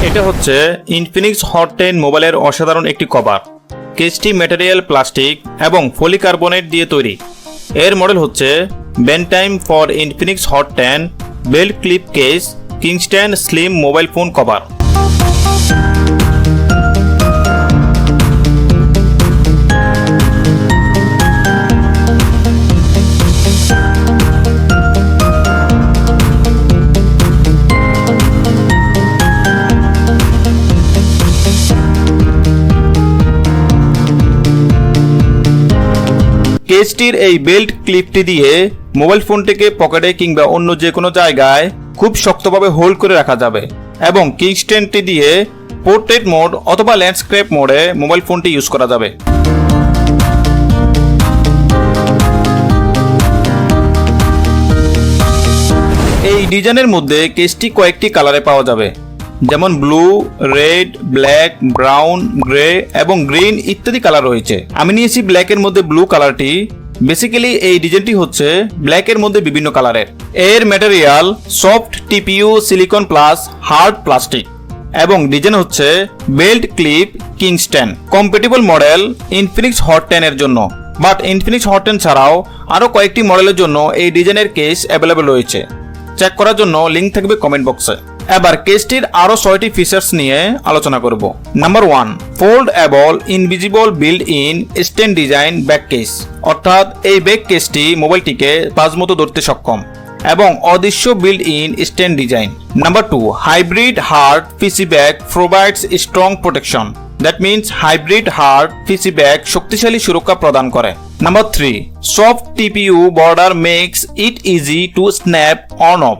এটা হচ্ছে Infinix Hot 10 মোবাইলের অসাধারণ একটি কভার। কেসটি ম্যাটেরিয়াল প্লাস্টিক এবং পলিকার্বনেট দিয়ে তৈরি। এর মডেল হচ্ছে Vantime for Infinix Hot 10 belt clip case kickstand slim mobile phone cover. কেসটির এই বেল্ট ক্লিপটি দিয়ে মোবাইল ফোনটিকে পকেটে কিংবা অন্য যে কোনো জায়গায় খুব শক্তভাবে হোল্ড করে রাখা যাবে এবং কিকস্ট্যান্ডটি দিয়ে পোর্ট্রেট মোড অথবা ল্যান্ডস্কেপ মোডে মোবাইল ফোনটি ইউজ করা যাবে। এই ডিজাইনের মধ্যে কেসটি কয়েকটি কালারে পাওয়া যাবে, যেমন blue, red, black, brown, grey এবং গ্রিন ইত্যাদি কালার রয়েছে। আমি নিয়েছি ব্ল্যাকের মধ্যে ব্লু কালারটি। বেসিক্যালি এই ডিজাইনটি হচ্ছে ব্ল্যাকের মধ্যে বিভিন্ন কালারের। এর material soft TPU silicone plus hard plastic এবং ডিজাইন হচ্ছে belt clip kickstand. Compatible model Infinix Hot 10 এর জন্য, বাট ইনফিনিক্স হট 10 ছাড়াও আরো কয়েকটি মডেলের জন্য এই ডিজাইনের কেস অ্যাভেলেবল রয়েছে। চেক করার জন্য লিংক থাকবে কমেন্ট বক্সে। এবার কেসটির আরো 6টি ফিচার্স নিয়ে আলোচনা করব। Number 1, foldable invisible build in stand design back case, অর্থাৎ এই ব্যাক কেসটি মোবাইলটিকে পাঁচ মতো ধরতে সক্ষম এবং অদৃশ্য build in stand design. Number 2, hybrid hard PC back provides strong protection. That means hybrid hard PC back শক্তিশালী সুরক্ষা প্রদান করে। Number 3, soft TPU border makes it easy to snap on off.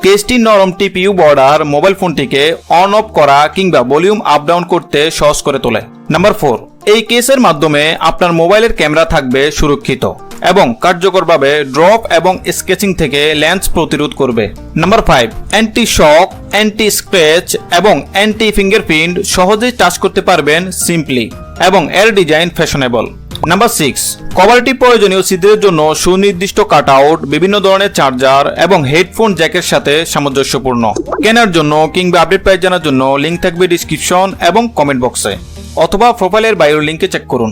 কেসটি নরম টিপিইউ বর্ডার মোবাইল ফোনটিকে on off করা কিংবা volume up down করতে সহজ করে তোলে। নাম্বার 4, এই কেসের মাধ্যমে আপনার মোবাইলের ক্যামেরা থাকবে সুরক্ষিত এবং কার্যকরভাবে ড্রপ এবং স্কেচিং থেকে লেন্স প্রতিরোধ করবে। নাম্বার 5, অ্যান্টি শক, অ্যান্টি স্ক্র্যাচ এবং অ্যান্টি ফিঙ্গারপ্রিন্ট সহজেই টাচ করতে পারবেন সিম্পলি এবং এর ডিজাইন ফ্যাশনেবল। নাম্বার 6, কভারটি প্রয়োজনীয় ছিদ্রের জন্য সুনির্দিষ্ট কাটআউট, বিভিন্ন ধরনের চার্জার এবং হেডফোন জ্যাকের সাথে সামঞ্জস্যপূর্ণ। কেনার জন্য কিংবা আপডেট প্রাইস জানার জন্য লিংক থাকবে ডিসক্রিপশন এবং কমেন্ট বক্সে, অথবা প্রোফাইলের বায়োর লিংকে চেক করুন।